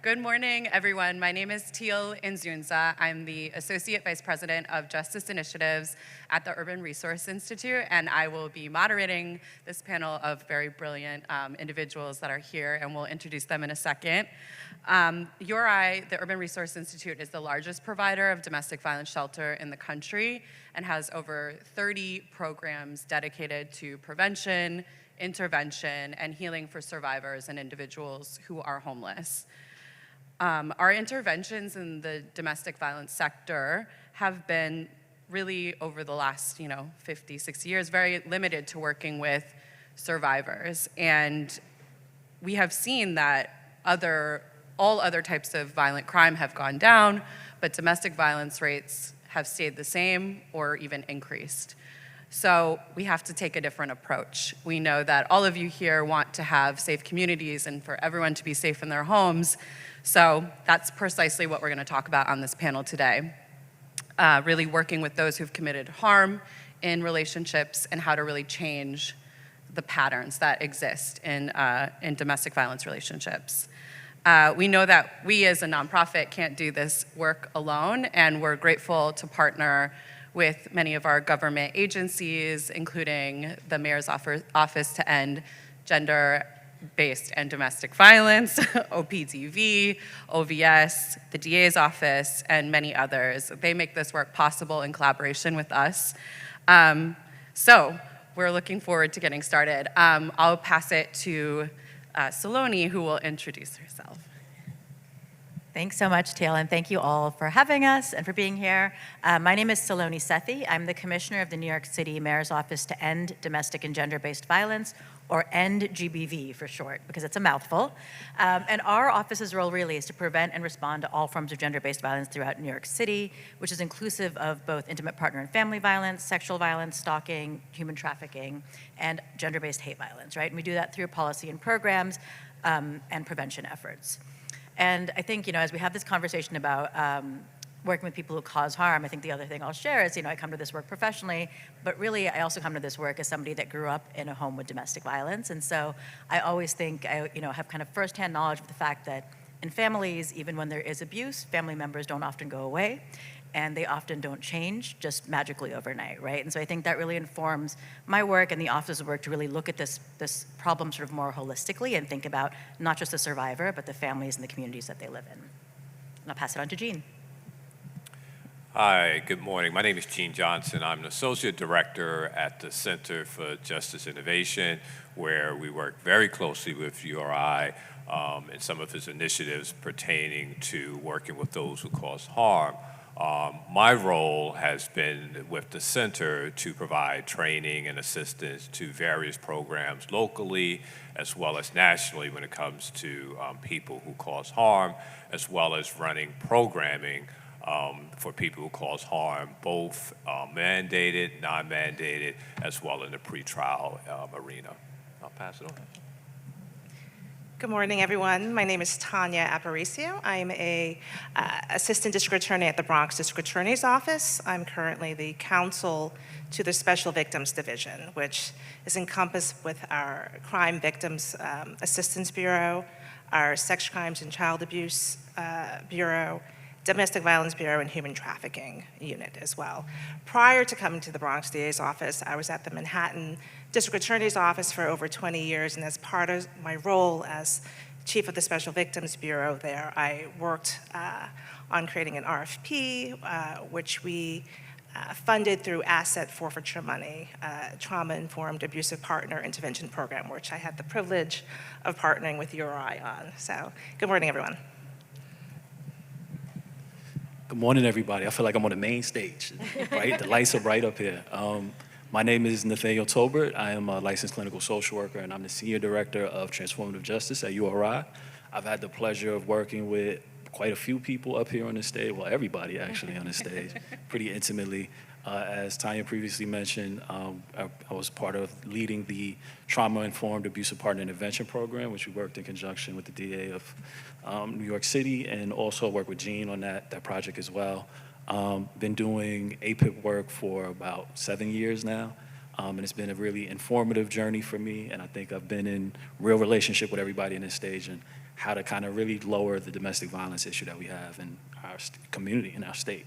Good morning, everyone. My name is Teal Inzunza. I'm the Associate Vice President of Justice Initiatives at the Urban Resource Institute, and I will be moderating this panel of very brilliant individuals that are here, and we'll introduce them in a second. URI, the Urban Resource Institute, is the largest provider of domestic violence shelter in the country and has over 30 programs dedicated to prevention, intervention, and healing for survivors and individuals who are homeless. Our interventions in the domestic violence sector have been really, over the last 50, 60 years, very limited to working with survivors. And we have seen that all other types of violent crime have gone down, but domestic violence rates have stayed the same or even increased. So we have to take a different approach. We know that all of you here want to have safe communities and for everyone to be safe in their homes. So that's precisely what we're going to talk about on this panel today. Really working with those who've committed harm in relationships and how to really change the patterns that exist in domestic violence relationships. We know that we as a nonprofit can't do this work alone, and we're grateful to partner with many of our government agencies, including the Mayor's Office to End Gender-Based and Domestic Violence, OPDV, OVS, the DA's office, and many others. They make this work possible in collaboration with us. So we're looking forward to getting started. I'll pass it to Saloni, who will introduce herself. Thanks so much, Teal, and thank you all for having us and for being here. My name is Saloni Sethi. I'm the Commissioner of the New York City Mayor's Office to End Domestic and Gender-Based Violence, or ENDGBV for short, because it's a mouthful. And our office's role really is to prevent and respond to all forms of gender-based violence throughout New York City, which is inclusive of both intimate partner and family violence, sexual violence, stalking, human trafficking, and gender-based hate violence, right? And we do that through policy and programs and prevention efforts. And I think, as we have this conversation about working with people who cause harm, I think the other thing I'll share is, I come to this work professionally, but really I also come to this work as somebody that grew up in a home with domestic violence. And so I always think I, have kind of firsthand knowledge of the fact that in families, even when there is abuse, family members don't often go away, and they often don't change just magically overnight, right? And so I think that really informs my work and the office's work to really look at this problem sort of more holistically and think about not just the survivor, but the families and the communities that they live in. And I'll pass it on to Gene. Hi, good morning. My name is Gene Johnson. I'm an Associate Director at the Center for Justice Innovation, where we work very closely with URI and some of its initiatives pertaining to working with those who cause harm. My role has been with the center to provide training and assistance to various programs locally as well as nationally when it comes to people who cause harm, as well as running programming for people who cause harm, both mandated, non-mandated, as well in the pretrial arena. I'll pass it on. Good morning, everyone. My name is Tanya Apparicio. I'm a assistant district attorney at the Bronx District Attorney's Office. I'm currently the counsel to the Special Victims Division, which is encompassed with our Crime Victims Assistance Bureau, our Sex Crimes and Child Abuse Bureau, Domestic Violence Bureau, and Human Trafficking Unit as well. Prior to coming to the Bronx DA's office, I was at the Manhattan District Attorney's Office for over 20 years, and as part of my role as Chief of the Special Victims Bureau there, I worked on creating an RFP, which we funded through asset forfeiture money, trauma-informed abusive partner intervention program, which I had the privilege of partnering with URI on. So, good morning, everyone. Good morning, everybody. I feel like I'm on the main stage, right? The lights are right up here. My name is Nathaniel Tolbert. I am a licensed clinical social worker, and I'm the Senior Director of Transformative Justice at URI. I've had the pleasure of working with quite a few people up here on the stage, well, everybody actually on the stage, pretty intimately. As Tanya previously mentioned, I was part of leading the Trauma-Informed Abusive Partner Intervention Program, which we worked in conjunction with the DA of New York City, and also worked with Gene on that project as well. Been doing APIP work for about 7 years now, and it's been a really informative journey for me, and I think I've been in real relationship with everybody in this stage and how to kind of really lower the domestic violence issue that we have in our community, in our state.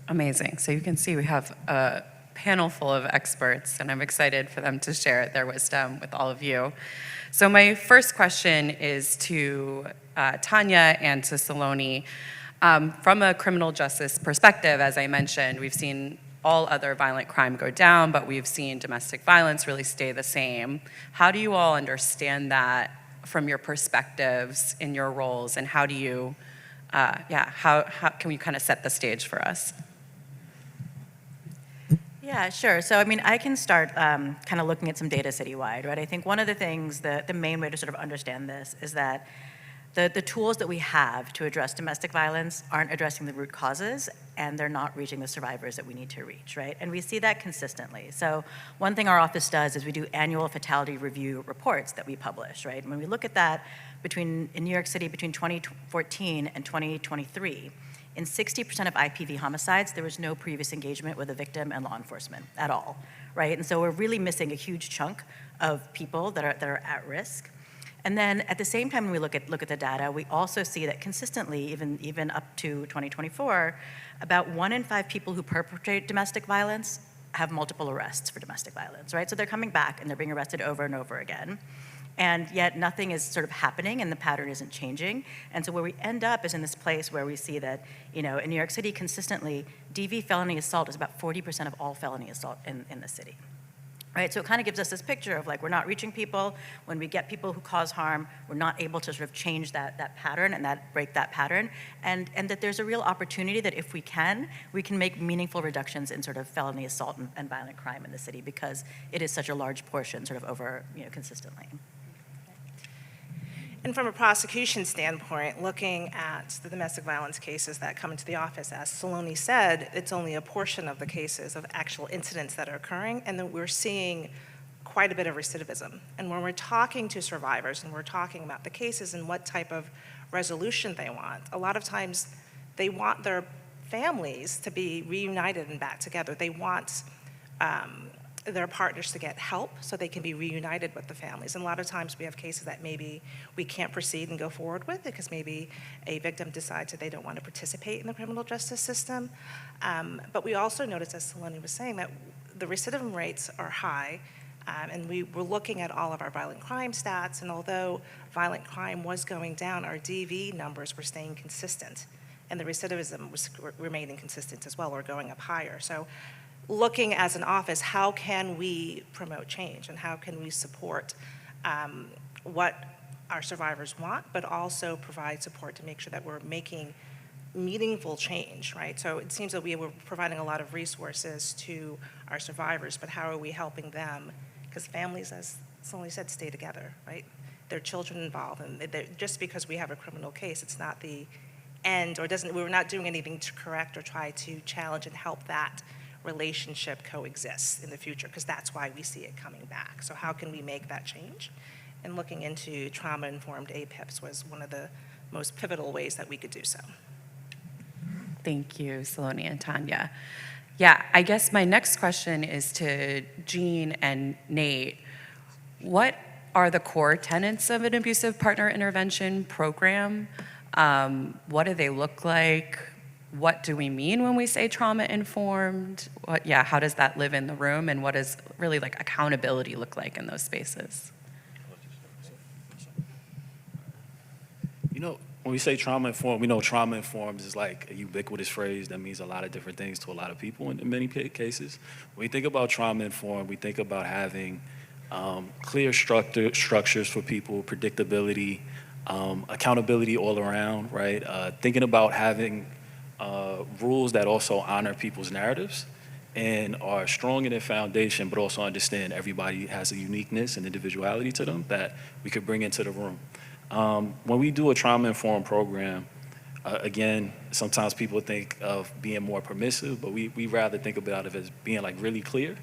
Amazing. So you can see we have a panel full of experts, and I'm excited for them to share their wisdom with all of you. So my first question is to Tanya and to Saloni. From a criminal justice perspective, as I mentioned, we've seen all other violent crime go down, but we've seen domestic violence really stay the same. How do you all understand that from your perspectives in your roles, and how do you, how can we kind of set the stage for us? Yeah, sure. So, I mean, I can start kind of looking at some data citywide, right? I think one of the things, the main way to sort of understand this is that the tools that we have to address domestic violence aren't addressing the root causes, and they're not reaching the survivors that we need to reach, right? And we see that consistently. So one thing our office does is we do annual fatality review reports that we publish, right? And when we look at that in New York City between 2014 and 2023, in 60% of IPV homicides, there was no previous engagement with a victim and law enforcement at all, right? And so we're really missing a huge chunk of people that are at risk. And then at the same time, when we look at the data, we also see that consistently, even up to 2024, about 1 in 5 people who perpetrate domestic violence have multiple arrests for domestic violence, right? So they're coming back and they're being arrested over and over again. And yet nothing is sort of happening and the pattern isn't changing. And so where we end up is in this place where we see that, in New York City consistently, DV felony assault is about 40% of all felony assault in the city. Right, so it kind of gives us this picture of like we're not reaching people. When we get people who cause harm, we're not able to sort of change that pattern and break that pattern, and that there's a real opportunity that if we can make meaningful reductions in sort of felony assault and violent crime in the city because it is such a large portion sort of over consistently. And from a prosecution standpoint, looking at the domestic violence cases that come into the office, as Saloni said, it's only a portion of the cases of actual incidents that are occurring, and then we're seeing quite a bit of recidivism. And when we're talking to survivors and we're talking about the cases and what type of resolution they want, a lot of times they want their families to be reunited and back together. They want their partners to get help so they can be reunited with the families. And a lot of times we have cases that maybe we can't proceed and go forward with because maybe a victim decides that they don't want to participate in the criminal justice system. But we also noticed, as Saloni was saying, that the recidivism rates are high. And we were looking at all of our violent crime stats, and although violent crime was going down, our DV numbers were staying consistent. And the recidivism was remaining consistent as well, or going up higher. So looking as an office, how can we promote change and how can we support what our survivors want, but also provide support to make sure that we're making meaningful change, right? So it seems that we were providing a lot of resources to our survivors, but how are we helping them? Because families, as Saloni said, stay together, right? There are children involved, and just because we have a criminal case, it's not the end, or we're not doing anything to correct or try to challenge and help that relationship coexist in the future, because that's why we see it coming back. So how can we make that change? And looking into trauma-informed APIPs was one of the most pivotal ways that we could do so. Thank you, Saloni and Tanya. Yeah, I guess my next question is to Jean and Nate. What are the core tenets of an abusive partner intervention program? What do they look like? What do we mean when we say trauma-informed? How does that live in the room, and what does really like accountability look like in those spaces? When we say trauma-informed, we know trauma-informed is like a ubiquitous phrase that means a lot of different things to a lot of people in many cases. When we think about trauma-informed, we think about having clear structures for people, predictability, accountability all around, right? Thinking about having rules that also honor people's narratives and are strong in their foundation, but also understand everybody has a uniqueness and individuality to them that we could bring into the room. When we do a trauma-informed program, again, sometimes people think of being more permissive, but we rather think about it as being like really clear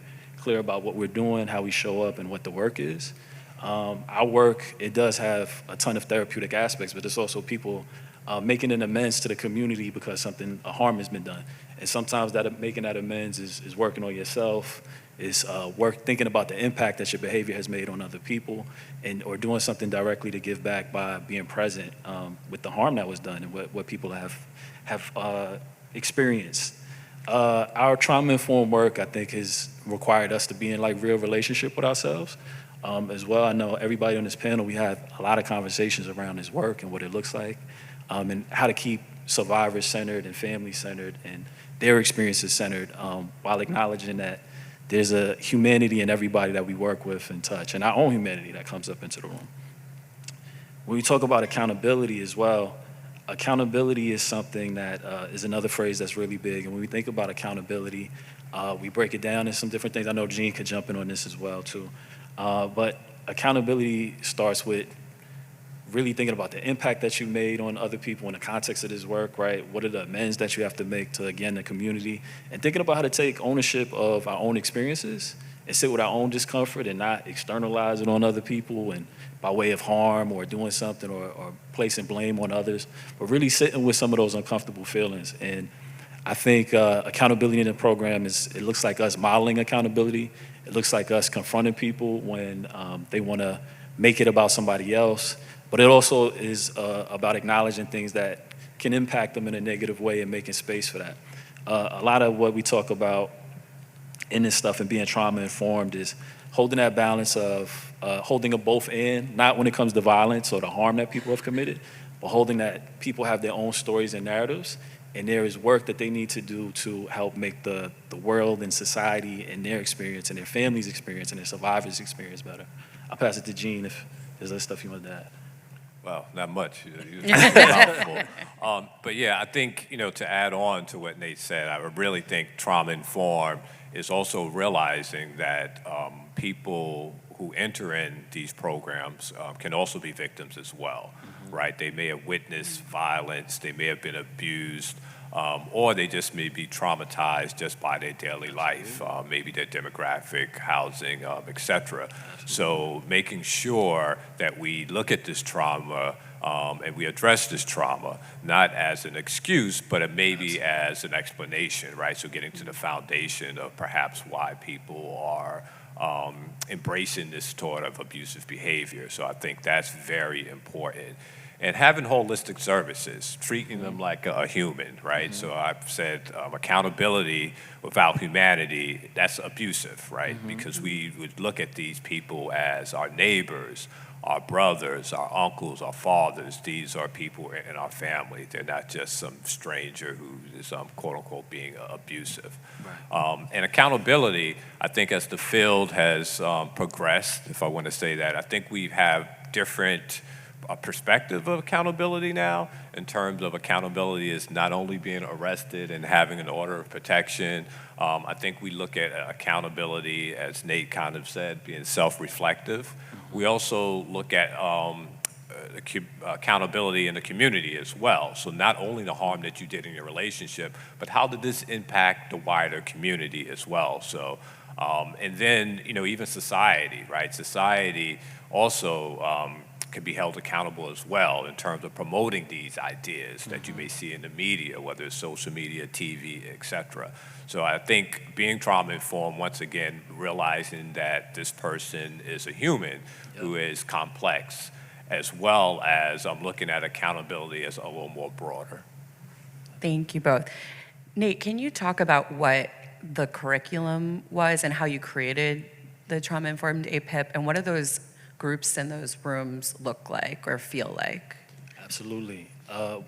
about what we're doing, how we show up, and what the work is. Our work, it does have a ton of therapeutic aspects, but it's also people making an amends to the community because a harm has been done. And sometimes making that amends is working on yourself, is thinking about the impact that your behavior has made on other people, or doing something directly to give back by being present with the harm that was done and what people have experienced. Our trauma-informed work, I think, has required us to be in like real relationship with ourselves as well. I know everybody on this panel, we had a lot of conversations around this work and what it looks like, and how to keep survivors centered and family centered and their experiences centered, while acknowledging that there's a humanity in everybody that we work with and touch, and our own humanity that comes up into the room. When we talk about accountability as well, accountability is something that is another phrase that's really big. And when we think about accountability, we break it down in some different things. I know Jean could jump in on this as well too. But accountability starts with really thinking about the impact that you made on other people in the context of this work, right? What are the amends that you have to make to, again, the community? And thinking about how to take ownership of our own experiences and sit with our own discomfort and not externalize it on other people and by way of harm or doing something or placing blame on others, but really sitting with some of those uncomfortable feelings. And I think accountability in the program it looks like us modeling accountability. It looks like us confronting people when they want to make it about somebody else. But it also is about acknowledging things that can impact them in a negative way and making space for that. A lot of what we talk about in this stuff and being trauma-informed is holding that balance of holding a both and, not when it comes to violence or the harm that people have committed, but holding that people have their own stories and narratives, and there is work that they need to do to help make the world and society and their experience and their family's experience and their survivors' experience better. I'll pass it to Jean if there's other stuff you want to add. Well, not much. But yeah, I think, to add on to what Nate said, I really think trauma-informed is also realizing that people who enter in these programs can also be victims as well, right? They may have witnessed violence, they may have been abused, or they just may be traumatized just by their daily life, maybe their demographic, housing, et cetera. So making sure that we look at this trauma and we address this trauma, not as an excuse, but maybe as an explanation, right? So getting to the foundation of perhaps why people are embracing this sort of abusive behavior. So I think that's very important. And having holistic services, treating them like a human, right? So I've said accountability without humanity, that's abusive, right? Because we would look at these people as our neighbors, our brothers, our uncles, our fathers. These are people in our family. They're not just some stranger who is quote unquote being abusive. Right. And accountability, I think as the field has progressed, if I want to say that, I think we have different perspective of accountability now, in terms of accountability is not only being arrested and having an order of protection. I think we look at accountability, as Nate kind of said, being self-reflective. We also look at accountability in the community as well. So not only the harm that you did in your relationship, but how did this impact the wider community as well? So, and then, even society, right? Society also can be held accountable as well in terms of promoting these ideas that you may see in the media, whether it's social media, TV, et cetera. So I think being trauma-informed, once again, realizing that this person is a human who is complex, as well as looking at accountability as a little more broader. Thank you both. Nate, can you talk about what the curriculum was and how you created the trauma-informed APIP, and what do those groups in those rooms look like or feel like? Absolutely. So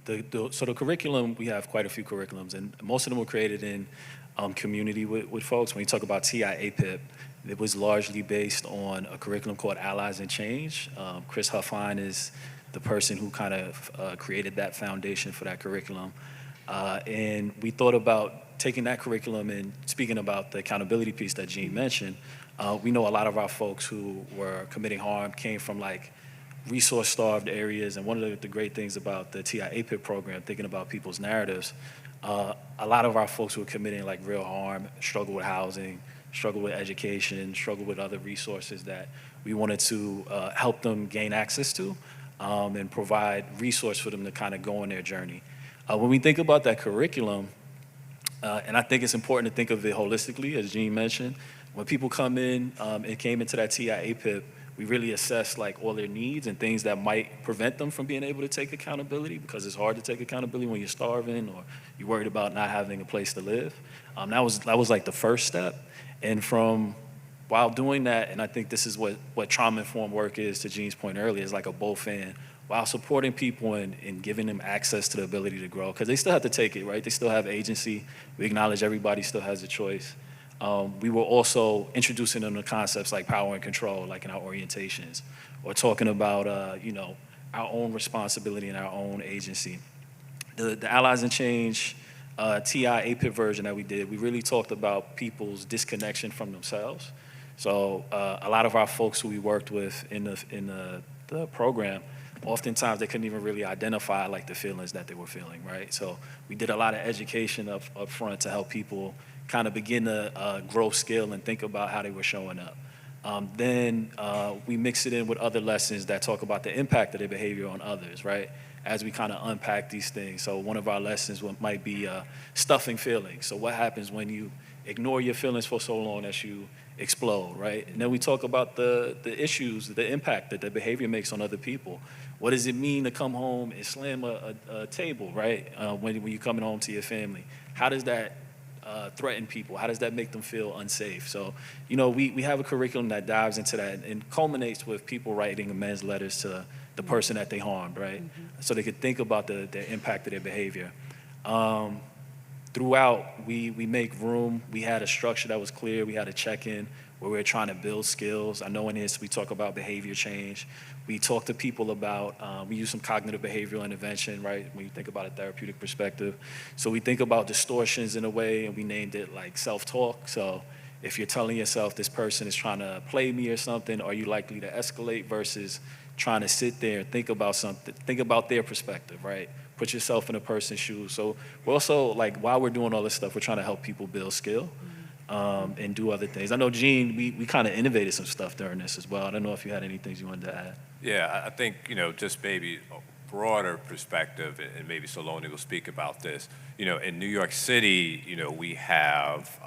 the curriculum, we have quite a few curriculums, and most of them were created in community with folks. When you talk about TI APIP, it was largely based on a curriculum called Allies in Change. Chris Huffine is the person who kind of created that foundation for that curriculum. And we thought about taking that curriculum and speaking about the accountability piece that Jean mentioned. We know a lot of our folks who were committing harm came from resource-starved areas, and one of the great things about the TI APIP program, thinking about people's narratives, a lot of our folks who were committing real harm struggle with housing, struggle with education, struggle with other resources that we wanted to help them gain access to and provide resource for them to kind of go on their journey. When we think about that curriculum, And I think it's important to think of it holistically, as Jean mentioned. When people come in and came into that TI-APIP, we really assess like all their needs and things that might prevent them from being able to take accountability, because it's hard to take accountability when you're starving or you're worried about not having a place to live. That was like the first step. And while doing that, and I think this is what trauma-informed work is, to Jean's point earlier, is like a both and, while supporting people and giving them access to the ability to grow, because they still have to take it, right? They still have agency. We acknowledge everybody still has a choice. We were also introducing them to concepts like power and control, like in our orientations, or talking about, our own responsibility and our own agency. The Allies in Change TI APIP version that we did, we really talked about people's disconnection from themselves. So a lot of our folks who we worked with in the program, oftentimes they couldn't even really identify like the feelings that they were feeling, right? So we did a lot of education up front to help people kind of begin to grow skill and think about how they were showing up. Then we mix it in with other lessons that talk about the impact of their behavior on others, right? As we kind of unpack these things. So one of our lessons might be stuffing feelings. So what happens when you ignore your feelings for so long that you explode, right? And then we talk about the issues, the impact that the behavior makes on other people. What does it mean to come home and slam a table, right? When you're coming home to your family? How does that threaten people? How does that make them feel unsafe? So, we have a curriculum that dives into that and culminates with people writing amends letters to the person that they harmed, right? Mm-hmm. So they could think about the impact of their behavior. Throughout, we make room. We had a structure that was clear. We had a check-in where we were trying to build skills. I know in this we talk about behavior change. We talk to people about, we use some cognitive behavioral intervention, right, when you think about a therapeutic perspective. So we think about distortions in a way, and we named it like self-talk. So if you're telling yourself this person is trying to play me or something, are you likely to escalate versus trying to sit there and think about something, think about their perspective, right? Put yourself in a person's shoes. So we're also, like, while we're doing all this stuff, we're trying to help people build skill and do other things. I know, Gene, we kind of innovated some stuff during this as well. I don't know if you had any things you wanted to add. Yeah, I think, just maybe a broader perspective, and maybe Saloni will speak about this. In New York City, we have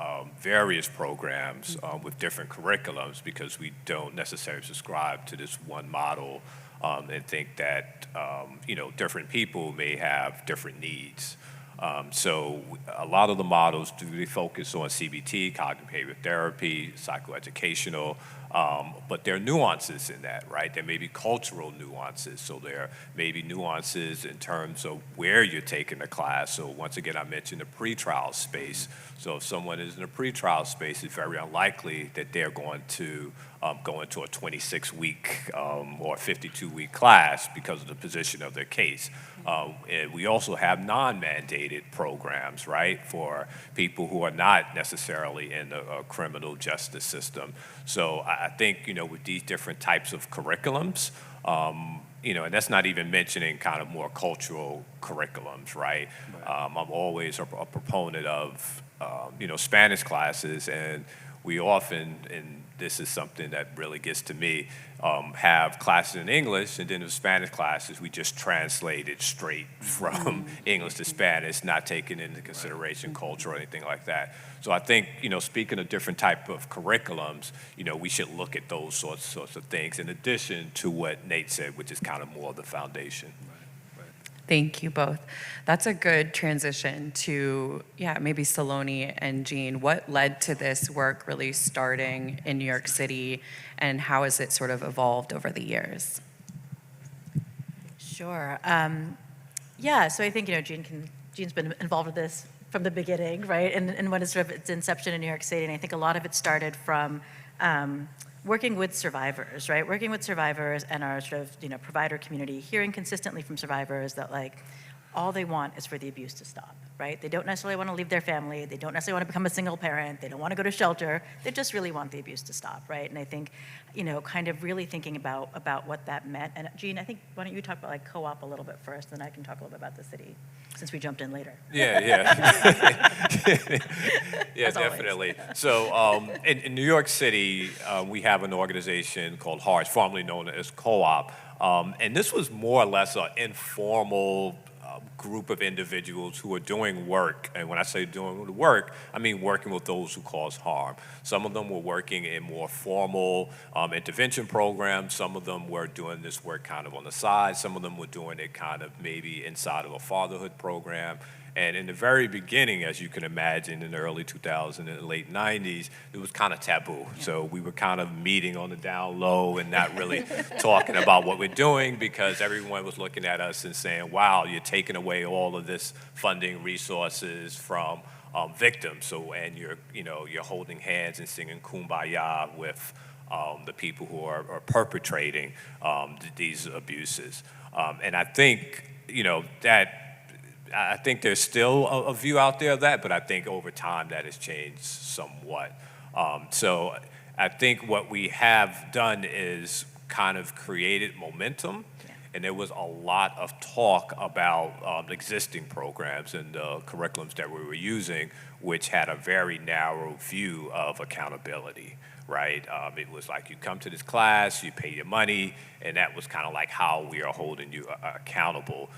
various programs with different curriculums because we don't necessarily subscribe to this one model and think that, different people may have different needs. So a lot of the models do really focus on CBT, cognitive behavior therapy, psychoeducational, but there are nuances in that, right? There may be cultural nuances. So there may be nuances in terms of where you're taking the class. So once again, I mentioned the pretrial space. So if someone is in a pretrial space, it's very unlikely that they're going to go into a 26-week or 52-week class because of the position of their case. And we also have non-mandated programs, right, for people who are not necessarily in the criminal justice system. So I think, with these different types of curriculums, and that's not even mentioning kind of more cultural curriculums, right? I'm always a proponent of, Spanish classes, and we often, and this is something that really gets to me, have classes in English, and then the Spanish classes, we just translate it straight from English to Spanish, not taking into consideration culture or anything like that. So I think, speaking of different type of curriculums, we should look at those sorts of things in addition to what Nate said, which is kind of more of the foundation. Thank you both. That's a good transition to, maybe Saloni and Jean. What led to this work really starting in New York City, and how has it sort of evolved over the years? Sure. So I think, Jean's been involved with this from the beginning, right? And when it's sort of its inception in New York City, and I think a lot of it started from working with survivors, right? Working with survivors and our sort of, provider community, hearing consistently from survivors that, like, all they want is for the abuse to stop, right? They don't necessarily want to leave their family. They don't necessarily want to become a single parent. They don't want to go to shelter. They just really want the abuse to stop, right? And I think, kind of really thinking about what that meant. And Jean, I think, why don't you talk about, like, co-op a little bit first, then I can talk a little bit about the city, since we jumped in later. Yeah, definitely. So in New York City, we have an organization called HARS, formerly known as Co-op. And this was more or less an informal group of individuals who are doing work. And when I say doing the work, I mean working with those who cause harm. Some of them were working in more formal intervention programs. Some of them were doing this work kind of on the side. Some of them were doing it kind of maybe inside of a fatherhood program. And in the very beginning, as you can imagine, in the early 2000s and late 90s, it was kind of taboo. So we were kind of meeting on the down low and not really talking about what we're doing, because everyone was looking at us and saying, wow, you're taking away all of this funding resources from victims. So, and you're holding hands and singing Kumbaya with the people who are perpetrating these abuses. And I think, I think there's still a view out there of that, but I think over time that has changed somewhat. So I think what we have done is kind of created momentum, and there was a lot of talk about existing programs and the curriculums that we were using, which had a very narrow view of accountability. Right? It was like you come to this class, you pay your money, and that was kind of like how we are holding you accountable.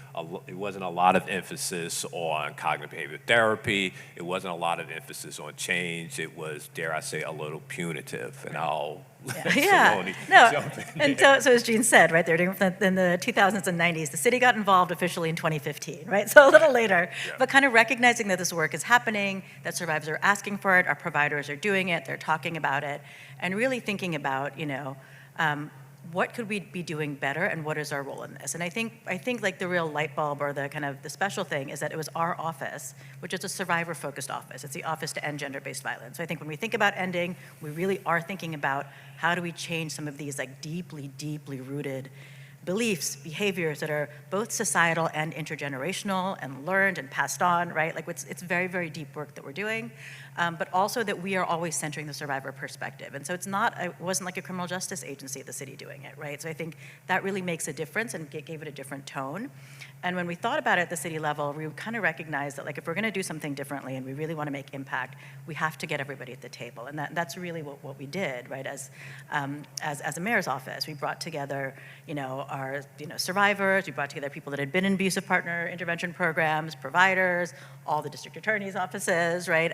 It wasn't a lot of emphasis on cognitive behavior therapy. It wasn't a lot of emphasis on change. It was, dare I say, a little punitive. And I'll let Saloni jump in. And so as Jean said, right, they're doing in the 2000s and 90s. The city got involved officially in 2015, right? So a little later, but kind of recognizing that this work is happening, that survivors are asking for it, our providers are doing it, they're talking about it, and really thinking about, what could we be doing better and what is our role in this? And I think like the real light bulb or the kind of the special thing is that it was our office, which is a survivor-focused office. It's the Office to End Gender-Based Violence. So I think when we think about ending, we really are thinking about how do we change some of these like deeply, deeply rooted beliefs, behaviors that are both societal and intergenerational and learned and passed on, right? Like it's very, very deep work that we're doing, but also that we are always centering the survivor perspective. And so it wasn't like a criminal justice agency at the city doing it, right? So I think that really makes a difference and gave it a different tone. And when we thought about it at the city level, we kind of recognized that like if we're gonna do something differently and we really wanna make impact, we have to get everybody at the table. And that's really what we did, right? As a mayor's office, we brought together, our survivors, we brought together people that had been in abusive partner intervention programs, providers, all the district attorney's offices, right?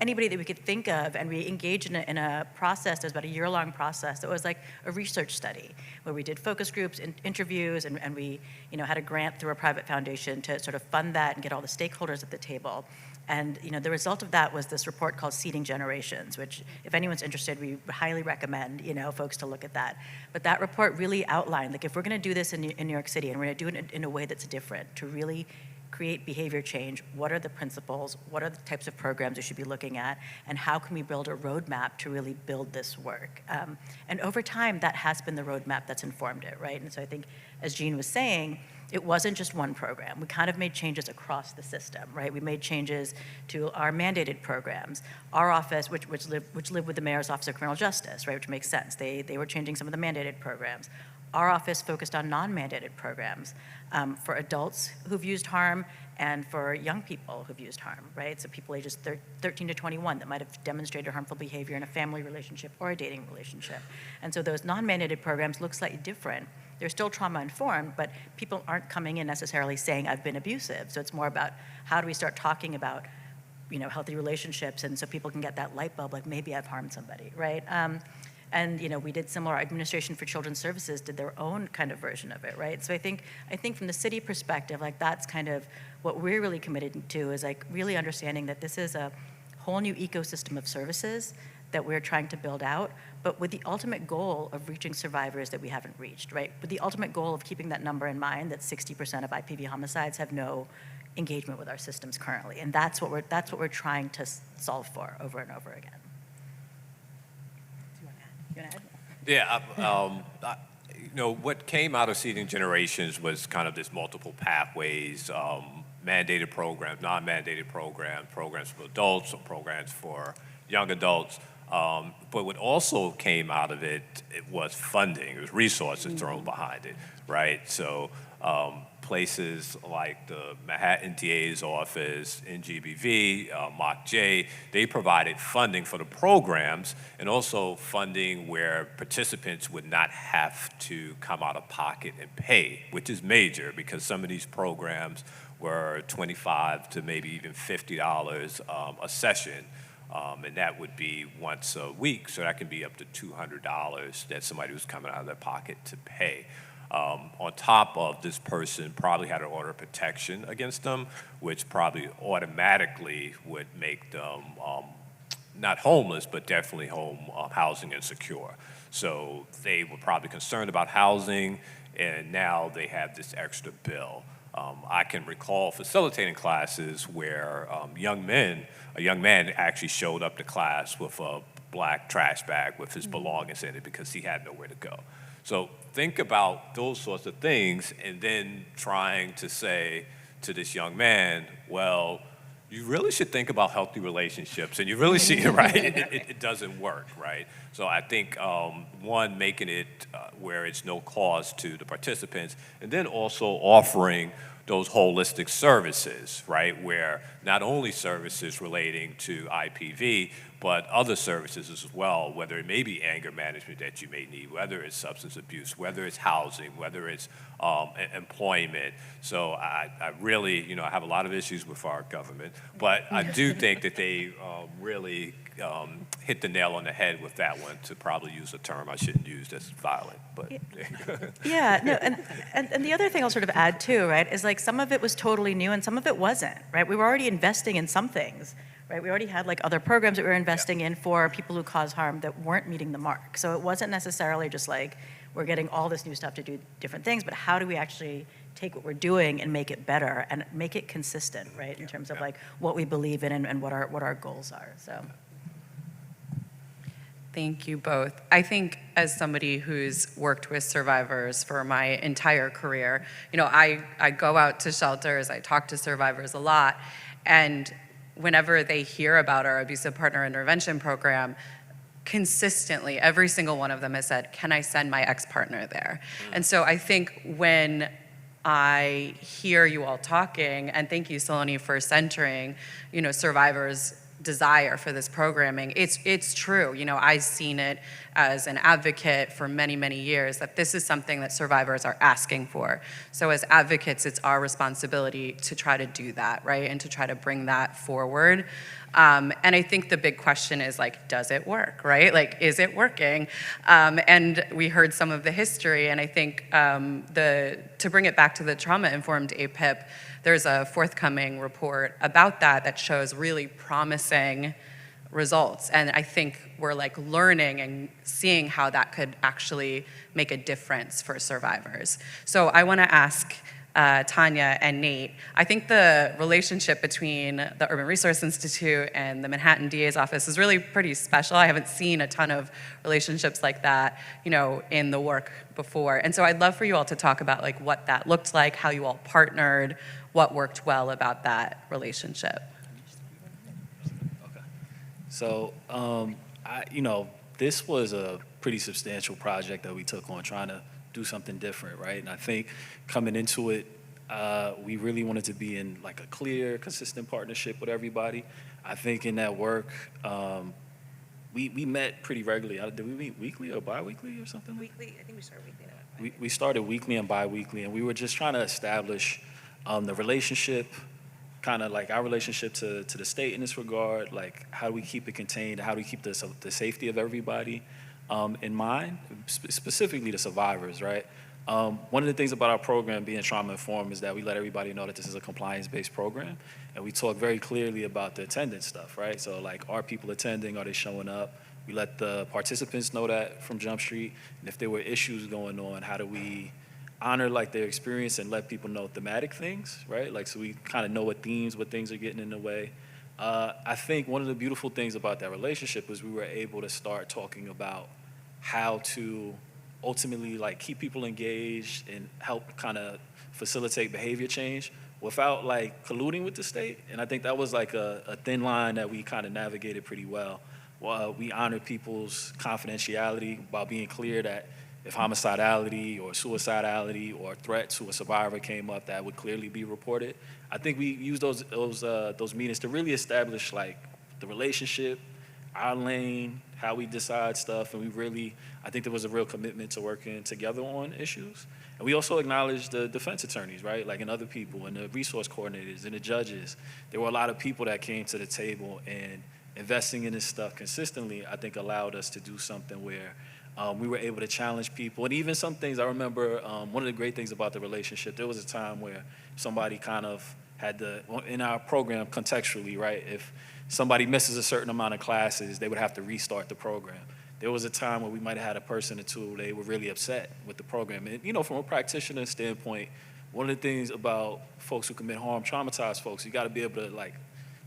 Anybody that we could think of, and we engaged in a process. There was about a year-long process that was like a research study where we did focus groups and interviews, and we had a grant through a private foundation to sort of fund that and get all the stakeholders at the table. And the result of that was this report called Seeding Generations, which if anyone's interested, we highly recommend folks to look at that. But that report really outlined, like if we're gonna do this in New York City and we're gonna do it in a way that's different, to really create behavior change, what are the principles, what are the types of programs we should be looking at, and how can we build a roadmap to really build this work? And over time, that has been the roadmap that's informed it, right? And so I think, as Jean was saying, it wasn't just one program. We kind of made changes across the system, right? We made changes to our mandated programs. Our office, which lived with the Mayor's Office of Criminal Justice, right, which makes sense. They were changing some of the mandated programs. Our office focused on non-mandated programs for adults who've used harm and for young people who've used harm, right? So people ages 13 to 21 that might have demonstrated harmful behavior in a family relationship or a dating relationship. And so those non-mandated programs look slightly different. They're still trauma-informed, but people aren't coming in necessarily saying, I've been abusive. So it's more about how do we start talking about healthy relationships, and so people can get that light bulb, like maybe I've harmed somebody, right? And we did similar. Administration for Children's Services did their own kind of version of it, right? So I think from the city perspective, like that's kind of what we're really committed to, is like really understanding that this is a whole new ecosystem of services that we're trying to build out, but with the ultimate goal of reaching survivors that we haven't reached, right? With the ultimate goal of keeping that number in mind, that 60% of IPV homicides have no engagement with our systems currently, and that's what we're trying to solve for over and over again. You want to add? Yeah, what came out of Seeding Generations was kind of this multiple pathways, mandated programs, non-mandated programs, programs for adults, or programs for young adults. But what also came out of it was funding. It was resources thrown behind it, right? So Places like the Manhattan DA's office, ENDGBV, MOC-J, they provided funding for the programs and also funding where participants would not have to come out of pocket and pay, which is major because some of these programs were $25 to maybe even $50 a session. And that would be once a week, so that can be up to $200 that somebody was coming out of their pocket to pay. On top of this person probably had an order of protection against them, which probably automatically would make them not homeless, but definitely housing insecure. So they were probably concerned about housing, and now they have this extra bill. I can recall facilitating classes where a young man actually showed up to class with a black trash bag with his belongings in it because he had nowhere to go. So think about those sorts of things and then trying to say to this young man, well, you really should think about healthy relationships, and you really should, right? It doesn't work, right? So I think, one, making it where it's no cost to the participants, and then also offering those holistic services, right? Where not only services relating to IPV, but other services as well, whether it may be anger management that you may need, whether it's substance abuse, whether it's housing, whether it's employment. So I really, I have a lot of issues with our government, but I do think that they really hit the nail on the head with that one, to probably use a term I shouldn't use that's violent, but. Yeah, no, and the other thing I'll sort of add too, right, is like some of it was totally new and some of it wasn't, right? We were already investing in some things, right? We already had like other programs that we were investing in for people who cause harm that weren't meeting the mark. So it wasn't necessarily just like, we're getting all this new stuff to do different things, but how do we actually take what we're doing and make it better and make it consistent, right? In terms of like what we believe in and what our goals are, so. Thank you both. I think as somebody who's worked with survivors for my entire career, I go out to shelters, I talk to survivors a lot, and whenever they hear about our abusive partner intervention program, consistently, every single one of them has said, can I send my ex-partner there? And so I think when I hear you all talking, and thank you, Saloni, for centering, survivors' desire for this programming. It's true. I've seen it as an advocate for many, many years that this is something that survivors are asking for. So as advocates, it's our responsibility to try to do that, right? And to try to bring that forward. And I think the big question is like, does it work, right? Like, is it working? And we heard some of the history, and I think to bring it back to the trauma-informed APIP, there's a forthcoming report about that shows really promising results. And I think we're like learning and seeing how that could actually make a difference for survivors. So I want to ask Tanya and Nate, I think the relationship between the Urban Resource Institute and the Manhattan DA's office is really pretty special. I haven't seen a ton of relationships like that, in the work before. And so I'd love for you all to talk about like what that looked like, how you all partnered, what worked well about that relationship. Okay. So, this was a pretty substantial project that we took on, trying to do something different, right? And I think coming into it, we really wanted to be in like a clear, consistent partnership with everybody. I think in that work, we met pretty regularly. Did we meet weekly or bi-weekly or something? Weekly, I think we started weekly now. We started weekly and bi-weekly, and we were just trying to establish the relationship, kind of like our relationship to the state in this regard, like how do we keep it contained, how do we keep the safety of everybody in mind, specifically the survivors, right? One of the things about our program being trauma-informed is that we let everybody know that this is a compliance-based program, and we talk very clearly about the attendance stuff, right? So like, are people attending, are they showing up? We let the participants know that from Jump Street, and if there were issues going on, how do we honor like their experience and let people know thematic things, right? Like, so we kind of know what things are getting in the way. I think one of the beautiful things about that relationship was we were able to start talking about how to ultimately like keep people engaged and help kind of facilitate behavior change without like colluding with the state. And I think that was like a thin line that we kind of navigated pretty well. We honored people's confidentiality while being clear that if homicidality or suicidality or threat to a survivor came up, that would clearly be reported. I think we use those meetings to really establish like the relationship, our lane, how we decide stuff, and I think there was a real commitment to working together on issues. And we also acknowledged the defense attorneys, right? Like, and other people, and the resource coordinators, and the judges. There were a lot of people that came to the table, and investing in this stuff consistently, I think, allowed us to do something where we were able to challenge people. And even some things, I remember one of the great things about the relationship, there was a time where somebody kind of had in our program contextually, right? If somebody misses a certain amount of classes, they would have to restart the program. There was a time where we might have had a person or two, they were really upset with the program. And, you know, from a practitioner standpoint, one of the things about folks who commit harm, traumatize folks, you got to be able to, like,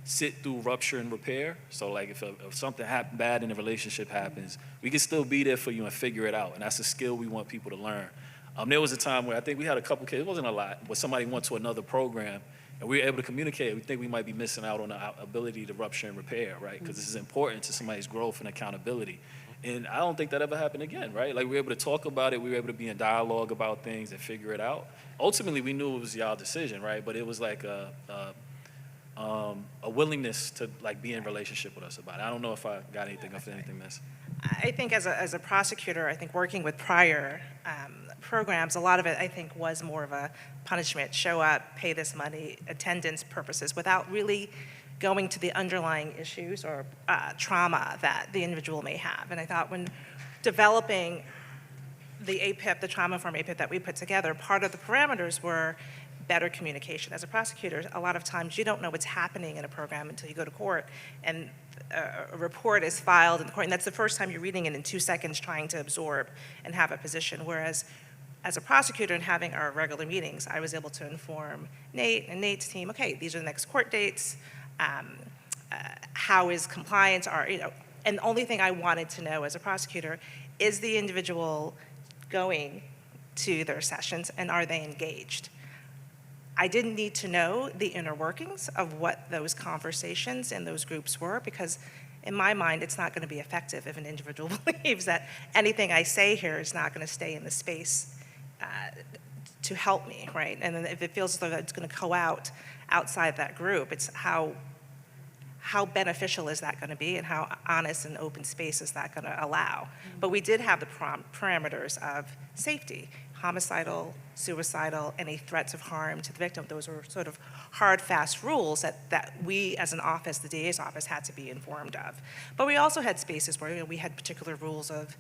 sit through rupture and repair. So, like, if something bad in a relationship happens, we can still be there for you and figure it out. And that's a skill we want people to learn. There was a time where I think we had a couple kids, it wasn't a lot, but somebody went to another program, and we were able to communicate. We think we might be missing out on the ability to rupture and repair, right? Because this is important to somebody's growth and accountability. And I don't think that ever happened again, right? Like, we were able to talk about it. We were able to be in dialogue about things and figure it out. Ultimately, we knew it was y'all decision, right? But it was like a willingness to, like, be in relationship with us about it. I don't know if I got anything, if anything missed. I think as a prosecutor, I think working with prior programs, a lot of it, I think, was more of a punishment, show up, pay this money, attendance purposes, without really going to the underlying issues or trauma that the individual may have. And I thought when developing the APIP, the trauma-informed APIP that we put together, part of the parameters were better communication. As a prosecutor, a lot of times you don't know what's happening in a program until you go to court and a report is filed in the court, and that's the first time you're reading it in 2 seconds, trying to absorb and have a position. Whereas as a prosecutor and having our regular meetings, I was able to inform Nate and Nate's team, okay, these are the next court dates, how is compliance, and the only thing I wanted to know as a prosecutor, is the individual going to their sessions and are they engaged? I didn't need to know the inner workings of what those conversations in those groups were, because in my mind, it's not going to be effective if an individual believes that anything I say here is not going to stay in the space to help me, right? And then if it feels as though it's going to go outside that group, it's how beneficial is that going to be, and how honest and open space is that going to allow? But we did have the parameters of safety, homicidal, suicidal, any threats of harm to the victim. Those were sort of hard, fast rules that we as an office, the DA's office, had to be informed of. But we also had spaces where we had particular rules of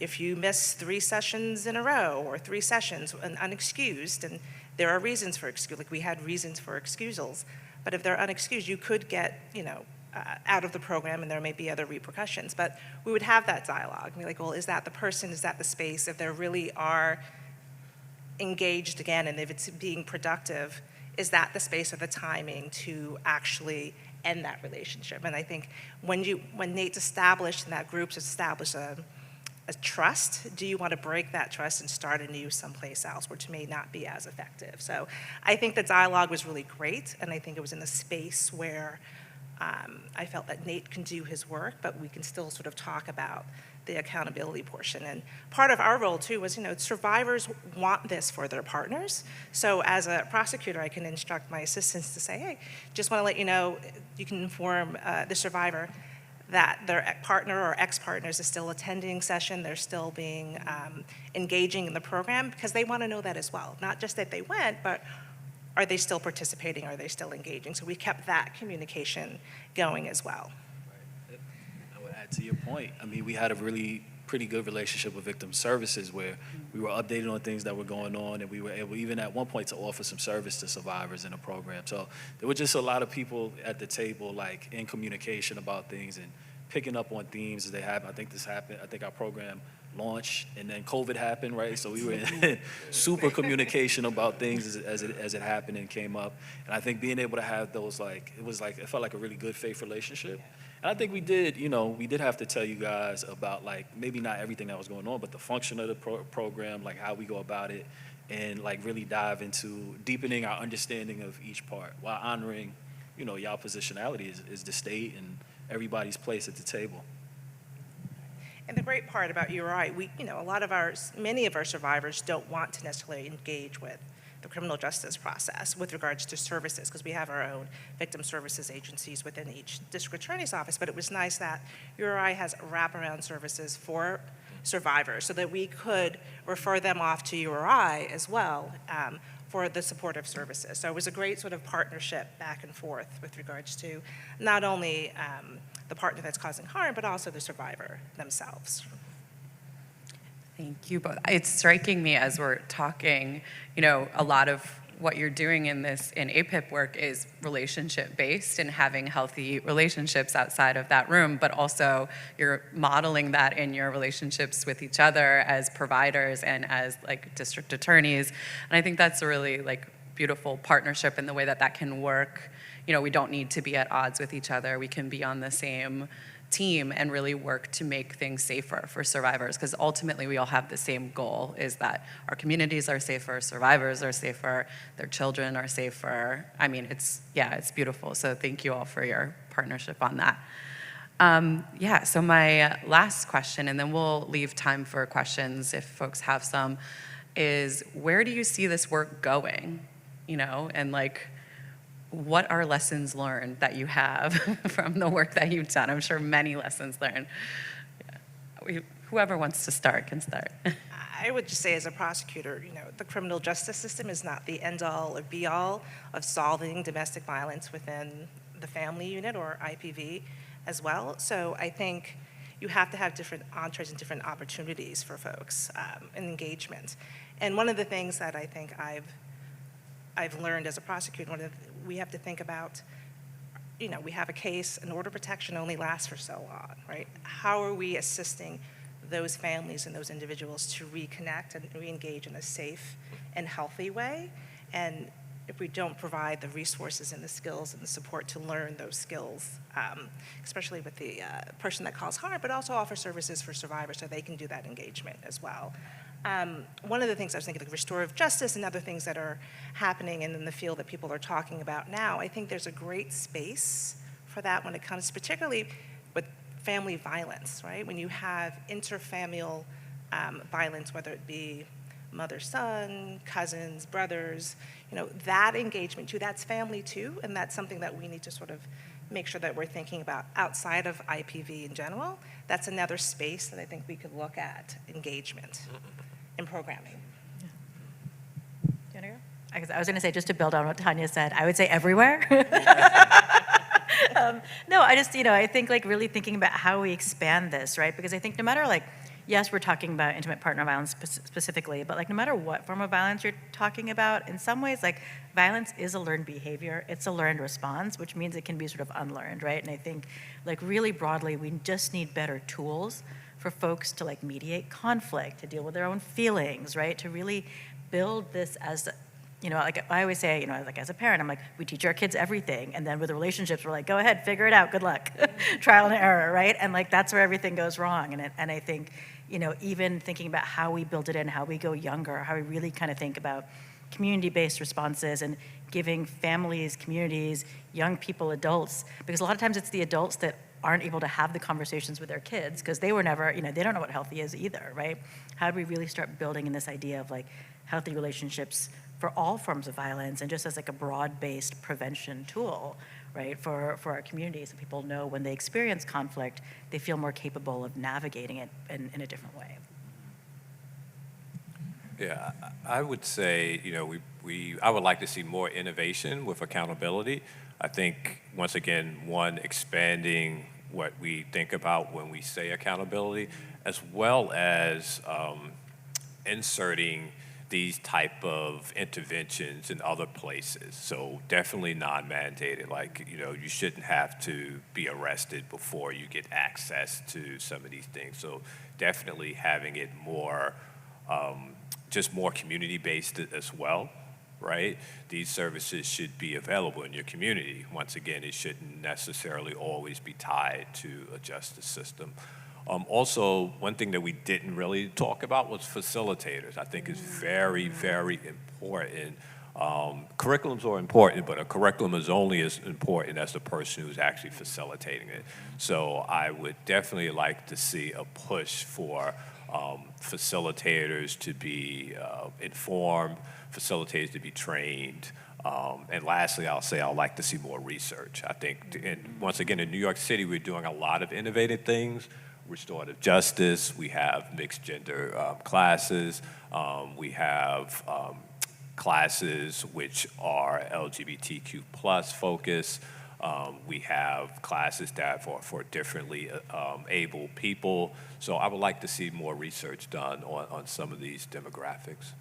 if you miss 3 sessions in a row or 3 sessions and unexcused, and there are reasons for excuse, like we had reasons for excusals, but if they're unexcused, you could get, out of the program and there may be other repercussions. But we would have that dialogue and be like, well, is that the person, is that the space? If there really are engaged again, and if it's being productive, is that the space or the timing to actually end that relationship? And I think when Nate's established and that group's established a trust, do you want to break that trust and start anew someplace else, which may not be as effective? So I think the dialogue was really great, and I think it was in a space where I felt that Nate can do his work, but we can still sort of talk about the accountability portion. And part of our role too was, survivors want this for their partners. So as a prosecutor, I can instruct my assistants to say, hey, just want to let you know, you can inform the survivor that their partner or ex-partners is still attending session, they're still being engaging in the program, because they want to know that as well. Not just that they went, but are they still participating? Are they still engaging? So we kept that communication going as well. Right. I would add to your point. I mean, we had a really pretty good relationship with victim services where we were updated on things that were going on, and we were able, even at one point, to offer some service to survivors in the program. So there were just a lot of people at the table, like, in communication about things and picking up on themes as they happen. I think this happened. I think our program launched, and then COVID happened, right? So we were in super communication about things as it happened and came up. And I think being able to have those, it felt like a really good faith relationship. And I think we did have to tell you guys about, like, maybe not everything that was going on, but the function of the program, like how we go about it, and, like, really dive into deepening our understanding of each part while honoring, y'all positionality is the state and everybody's place at the table. And the great part about URI, many of our survivors don't want to necessarily engage with the criminal justice process with regards to services, because we have our own victim services agencies within each district attorney's office. But it was nice that URI has wraparound services for survivors so that we could refer them off to URI as well for the supportive services. So it was a great sort of partnership back and forth with regards to not only the partner that's causing harm, but also the survivor themselves. Thank you both. It's striking me as we're talking, a lot of what you're doing in APIP work is relationship-based and having healthy relationships outside of that room, but also you're modeling that in your relationships with each other as providers and as district attorneys. And I think that's a really beautiful partnership in the way that can work. We don't need to be at odds with each other. We can be on the same team and really work to make things safer for survivors, because ultimately we all have the same goal, is that our communities are safer, survivors are safer, their children are safer. I mean, it's beautiful. So thank you all for your partnership on that. So my last question, and then we'll leave time for questions if folks have some, is where do you see this work going? And what are lessons learned that you have from the work that you've done? I'm sure many lessons learned. Whoever wants to start can start. I would just say, as a prosecutor, the criminal justice system is not the end-all or be-all of solving domestic violence within the family unit or IPV as well. So I think you have to have different entrees and different opportunities for folks and engagement. And one of the things that I think I've learned as a prosecutor, we have to think about, we have a case, an order of protection only lasts for so long, right? How are we assisting those families and those individuals to reconnect and re-engage in a safe and healthy way? And if we don't provide the resources and the skills and the support to learn those skills, especially with the person that caused harm, but also offer services for survivors so they can do that engagement as well. One of the things I was thinking, restorative justice and other things that are happening in the field that people are talking about now, I think there's a great space for that when it comes, particularly with family violence, right? When you have interfamilial violence, whether it be mother, son, cousins, brothers, that engagement too, that's family too, and that's something that we need to sort of make sure that we're thinking about outside of IPV in general. That's another space that I think we could look at engagement in programming. Do you want to go? I was going to say, just to build on what Tanya said, I would say everywhere. No, I think really thinking about how we expand this, right? Because I think no matter yes, we're talking about intimate partner violence specifically, but no matter what form of violence you're talking about, in some ways, violence is a learned behavior. It's a learned response, which means it can be sort of unlearned, right? And I think, really broadly, we just need better tools for folks to mediate conflict, to deal with their own feelings, right? To really build this as, I always say, as a parent, I'm we teach our kids everything, and then with the relationships, we're go ahead, figure it out, good luck, trial and error, right? And that's where everything goes wrong. And I think, even thinking about how we build it in, how we go younger, how we really kind of think about community-based responses and giving families, communities, young people, adults, because a lot of times it's the adults that aren't able to have the conversations with their kids because they were never, they don't know what healthy is either, right? How do we really start building in this idea of healthy relationships for all forms of violence and just as a broad-based prevention tool, right, for our communities, so people know when they experience conflict, they feel more capable of navigating it in a different way. Yeah, I would say, I would like to see more innovation with accountability. I think, once again, expanding what we think about when we say accountability, as well as inserting these type of interventions in other places. So definitely non-mandated, you shouldn't have to be arrested before you get access to some of these things. So definitely having it more, just more community-based as well, right? These services should be available in your community. Once again, it shouldn't necessarily always be tied to a justice system. Also, one thing that we didn't really talk about was facilitators. I think is very, very important Curriculums are important, but a curriculum is only as important as the person who's actually facilitating it. So I would definitely like to see a push for facilitators to be informed, facilitators to be trained. And lastly, I'll say I'd like to see more research. I think, and once again, in New York City, we're doing a lot of innovative things. Restorative justice, we have mixed gender classes, we have classes which are LGBTQ plus focused. We have classes that for differently able people. So I would like to see more research done on some of these demographics.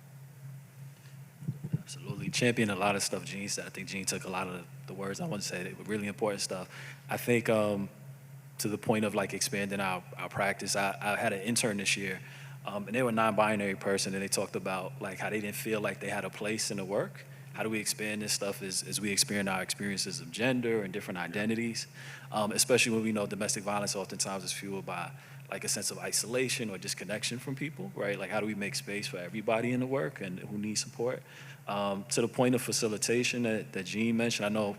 Absolutely. Champion a lot of stuff Gene said. I think Gene took a lot of the words I want to say. They were really important stuff. I think to the point of like expanding our practice, I had an intern this year, and they were a non-binary person, and they talked about like how they didn't feel like they had a place in the work. How do we expand this stuff as we experience our experiences of gender and different identities, especially when we know domestic violence oftentimes is fueled by like a sense of isolation or disconnection from people, right? Like how do we make space for everybody in the work and who needs support? To the point of facilitation that Gene mentioned, I know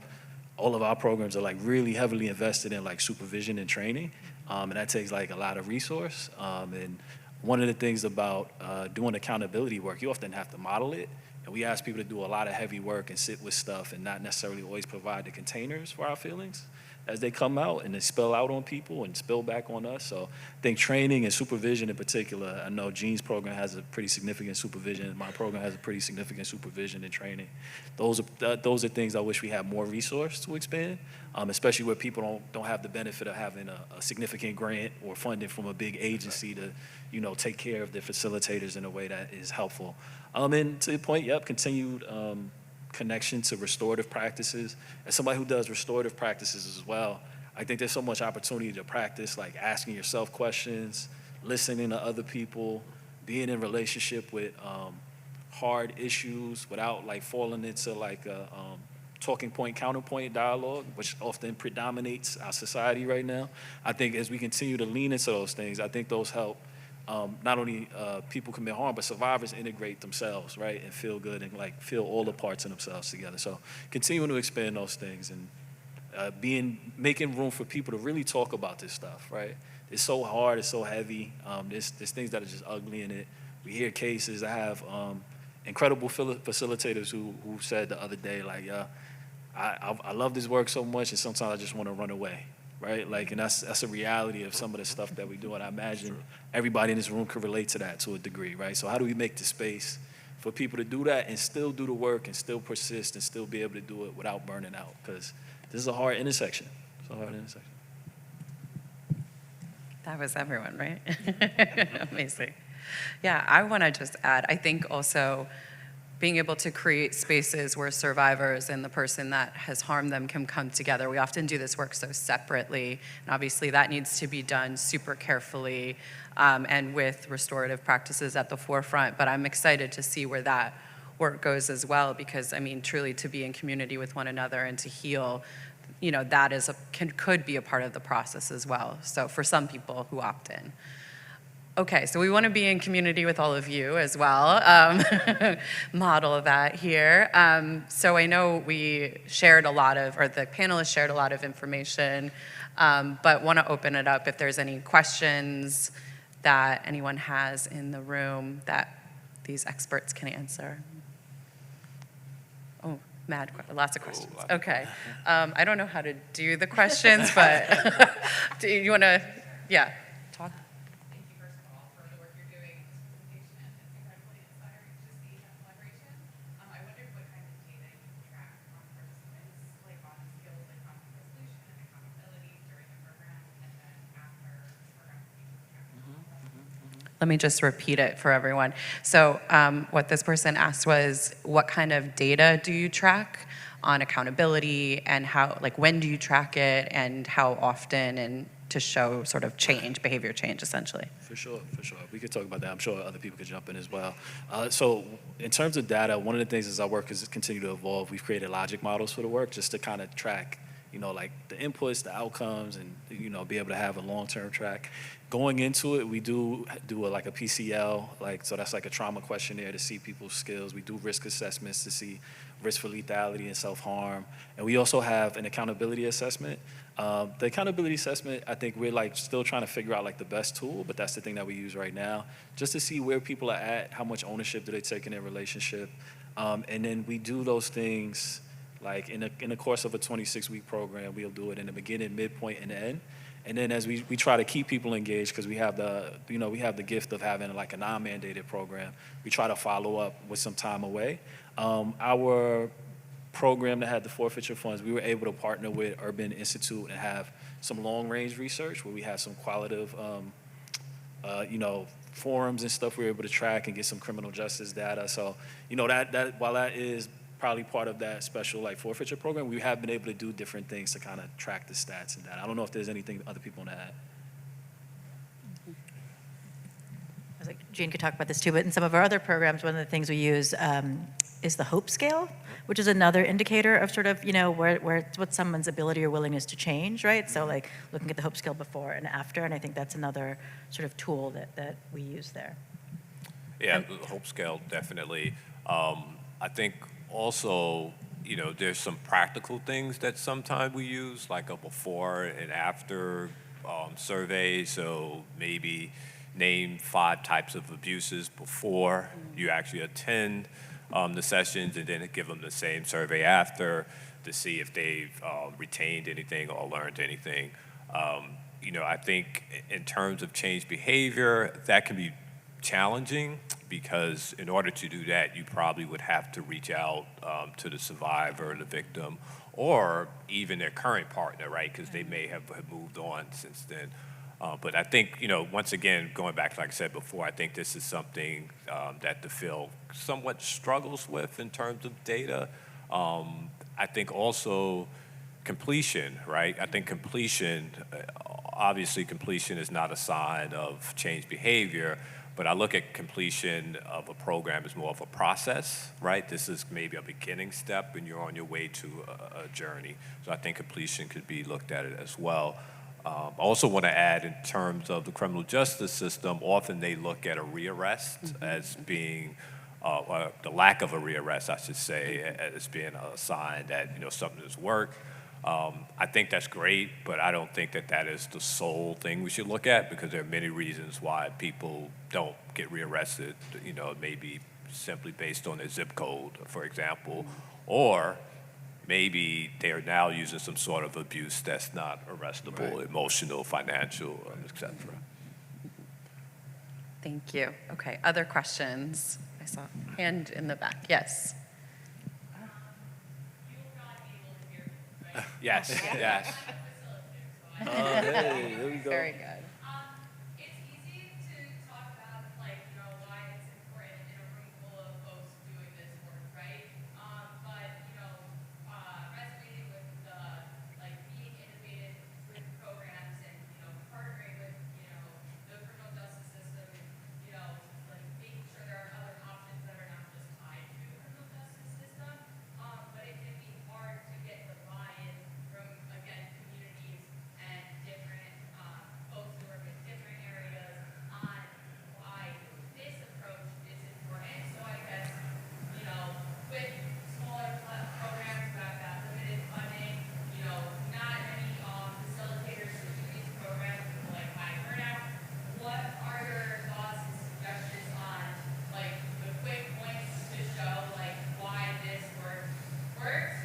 all of our programs are like really heavily invested in like supervision and training, and that takes like a lot of resource. And one of the things about doing accountability work, you often have to model it. And we ask people to do a lot of heavy work and sit with stuff and not necessarily always provide the containers for our feelings as they come out and they spill out on people and spill back on us. So I think training and supervision in particular, I know Gene's program has a pretty significant supervision. My program has a pretty significant supervision and training. Those are things I wish we had more resource to expand, especially where people don't have the benefit of having a significant grant or funding from a big agency to, take care of the facilitators in a way that is helpful. And to the point, continued connection to restorative practices. As somebody who does restorative practices as well, I think there's so much opportunity to practice, like asking yourself questions, listening to other people, being in relationship with hard issues without like falling into like a talking point, counterpoint dialogue, which often predominates our society right now. I think as we continue to lean into those things, I think those help not only people commit harm, but survivors integrate themselves, right, and feel good and like feel all the parts of themselves together. So continuing to expand those things and making room for people to really talk about this stuff, right? It's so hard, it's so heavy. There's things that are just ugly in it. We hear cases. I have incredible facilitators who said the other day, like, I love this work so much, and sometimes I just want to run away. Right, like, and that's a reality of some of the stuff that we do, and I imagine everybody in this room could relate to that to a degree, right? So how do we make the space for people to do that and still do the work and still persist and still be able to do it without burning out? Because this is a hard intersection. It's a hard intersection. That was everyone, right? Amazing. Yeah, I want to just add, I think also being able to create spaces where survivors and the person that has harmed them can come together. We often do this work so separately, and obviously that needs to be done super carefully and with restorative practices at the forefront, but I'm excited to see where that work goes as well, because I mean, truly to be in community with one another and to heal, that could be a part of the process as well. So for some people who opt in. Okay, so we want to be in community with all of you as well, model that here. So I know we shared the panelists shared a lot of information, but want to open it up if there's any questions that anyone has in the room that these experts can answer. Oh, lots of questions. Okay, I don't know how to do the questions, but do you want to, talk? Let me just repeat it for everyone. So what this person asked was, what kind of data do you track on accountability, and how, like, when do you track it, and how often, and to show sort of change, behavior change, essentially? For sure. We could talk about that. I'm sure other people could jump in as well. So in terms of data, one of the things as our work has continued to evolve, we've created logic models for the work just to kind of track like the inputs, the outcomes, and, be able to have a long-term track. Going into it, we do like a PCL, so that's like a trauma questionnaire to see people's skills. We do risk assessments to see risk for lethality and self-harm. And we also have an accountability assessment. The accountability assessment, I think we're still trying to figure out the best tool, but that's the thing that we use right now, just to see where people are at, how much ownership do they take in their relationship. And then we do those things in the course of a 26-week program. We'll do it in the beginning, midpoint, and end. And then as we try to keep people engaged, because we have the gift of having a non-mandated program, we try to follow up with some time away. Our program that had the forfeiture funds, we were able to partner with Urban Institute and have some long-range research where we have some qualitative, forums and stuff we were able to track and get some criminal justice data. So, that while that is probably part of that special forfeiture program, we have been able to do different things to kind of track the stats and that. I don't know if there's anything other people want to add. I was Jean could talk about this too, but in some of our other programs, one of the things we use is the HOPE scale, which is another indicator of sort of, what's someone's ability or willingness to change, right? So looking at the HOPE scale before and after, and I think that's another sort of tool that we use there. Yeah, the HOPE scale, definitely. I think also, there's some practical things that sometimes we use, like a before and after survey. So maybe name 5 types of abuses before you actually attend the sessions, and then give them the same survey after to see if they've retained anything or learned anything. I think in terms of change behavior, that can be challenging, because in order to do that, you probably would have to reach out to the survivor, the victim, or even their current partner, right? Because they may have moved on since then. But I think, once again, going back, like I said before, I think this is something that the field somewhat struggles with in terms of data. I think also completion, right? I think completion, obviously completion is not a sign of change behavior, but I look at completion of a program as more of a process, right? This is maybe a beginning step and you're on your way to a journey. So I think completion could be looked at it as well. I also want to add, in terms of the criminal justice system, often they look at a rearrest as being, or the lack of a rearrest, I should say, as being a sign that something has worked. I think that's great, but I don't think that is the sole thing we should look at, because there are many reasons why people don't get rearrested. Maybe simply based on their zip code, for example, or maybe they're now using some sort of abuse that's not arrestable, right. Emotional, financial, et cetera. Thank you. Okay, other questions? I saw a hand in the back. Yes. Yes, yes. Hey, there we go. Very good. It's easy to talk about, why it's important in a room full of folks doing this work, right? But, resonating with being innovative with programs and, partnering with, the criminal justice system, making sure there are other options that are not just tied to the criminal justice system. But it can be hard to get the buy-in from, again, communities and different folks who work in different areas on why this approach is important. So I guess, with smaller programs who have that limited funding, not many facilitators who do these programs, people like high burnout, what are your thoughts and suggestions on the quick points to show why this works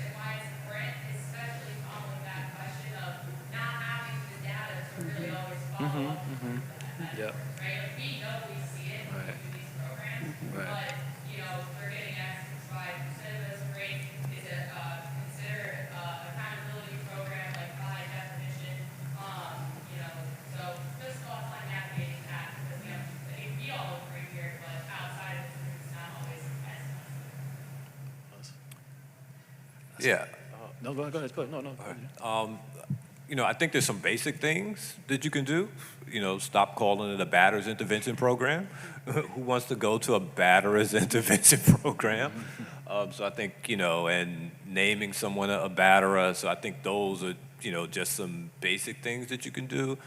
and why it's important, especially following that question of not having the data to really always follow up on that Yep. work, right? We know we see it when we do these programs, Right. but we're getting asked by this rate, is it considered accountability program by definition? So just thoughts on navigating that, because we all agree here, but outside of this room, it's not always as much. Yeah. No, go ahead. No. Go ahead. I think there's some basic things that you can do. Stop calling it a batterers intervention program. Who wants to go to a batterers intervention program? So I think, and naming someone a batterer. So I think those are, just some basic things that you can do.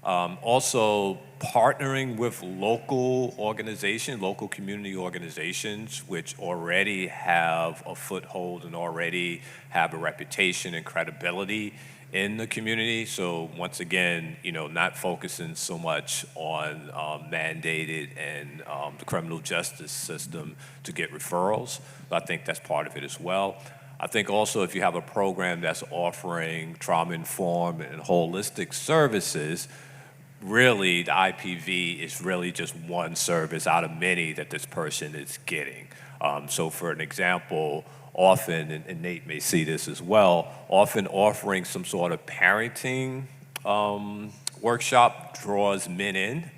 Also, partnering with local organizations, local community organizations, which already have a foothold and already have a reputation and credibility in the community. So once again, not focusing so much on mandated and the criminal justice system to get referrals. So I think that's part of it as well. I think also if you have a program that's offering trauma-informed and holistic services, really the IPV is really just one service out of many that this person is getting. So for an example, often, and Nate may see this as well, often offering some sort of parenting workshop draws men in.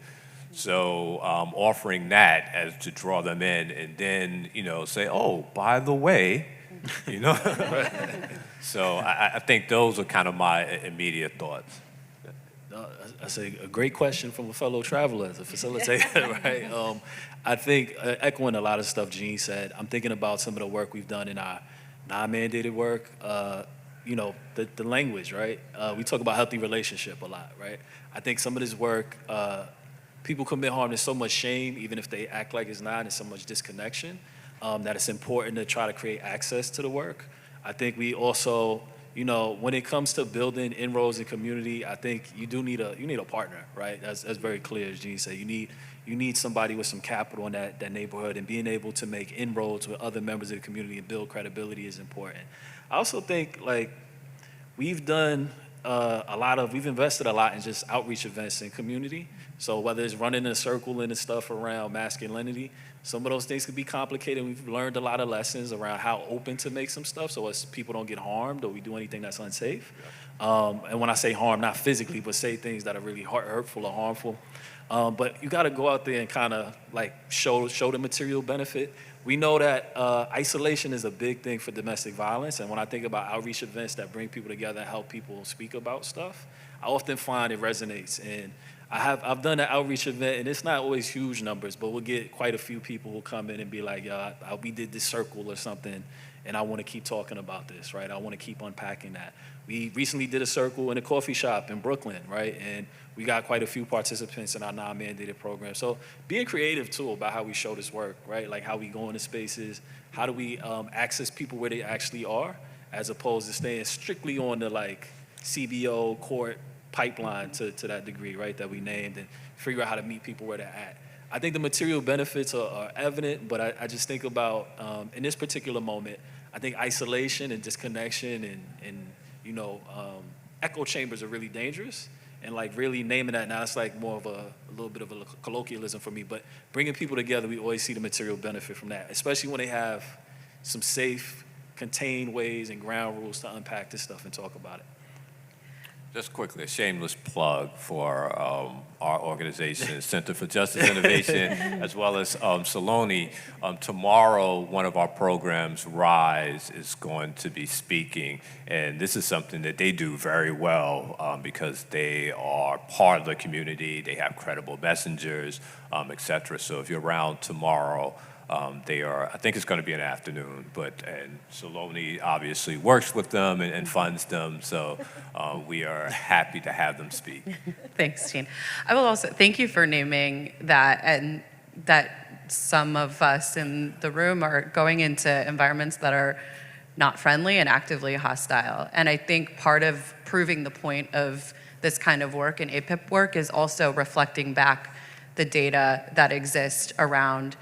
So offering that as to draw them in and then, say, oh, by the way, So I think those are kind of my immediate thoughts. That's a great question from a fellow traveler, as a facilitator, right? I think, echoing a lot of stuff Gene said, I'm thinking about some of the work we've done in our non-mandated work, the language, right? We talk about healthy relationship a lot, right? I think some of this work, people commit harm, there's so much shame, even if they act like it's not, and so much disconnection, that it's important to try to create access to the work. I think we also, when it comes to building inroads in community, I think you need a partner, right? That's very clear, as Gene said. You need somebody with some capital in that neighborhood, and being able to make inroads with other members of the community and build credibility is important. I also think we've done we've invested a lot in just outreach events in community. So whether it's running a circle and stuff around masculinity, some of those things could be complicated. We've learned a lot of lessons around how open to make some stuff so as people don't get harmed or we do anything that's unsafe. And when I say harm, not physically, but say things that are really hurtful or harmful. But you got to go out there and kind of show the material benefit. We know that isolation is a big thing for domestic violence. And when I think about outreach events that bring people together and help people speak about stuff, I often find it resonates. And I've done an outreach event, and it's not always huge numbers, but we'll get quite a few people who come in and be like, we did this circle or something, and I want to keep talking about this, right? I want to keep unpacking that. We recently did a circle in a coffee shop in Brooklyn, right? And we got quite a few participants in our non-mandated program. So being creative, too, about how we show this work, right? Like how we go into spaces, how do we access people where they actually are, as opposed to staying strictly on the CBO court pipeline to that degree, right, that we named, and figure out how to meet people where they're at. I think the material benefits are evident, but I just think about, in this particular moment, I think isolation and disconnection and echo chambers are really dangerous. And really naming that now, it's more of a little bit of a colloquialism for me, but bringing people together, we always see the material benefit from that, especially when they have some safe, contained ways and ground rules to unpack this stuff and talk about it. Just quickly, a shameless plug for our organization, Center for Justice Innovation, as well as Saloni. Tomorrow, one of our programs, RISE, is going to be speaking, and this is something that they do very well because they are part of the community, they have credible messengers, et cetera. So if you're around tomorrow, I think it's going to be an afternoon, and Saloni obviously works with them and funds them, so we are happy to have them speak. Thanks, Gene. I will also thank you for naming that, and that some of us in the room are going into environments that are not friendly and actively hostile. And I think part of proving the point of this kind of work and APIP work is also reflecting back the data that exists around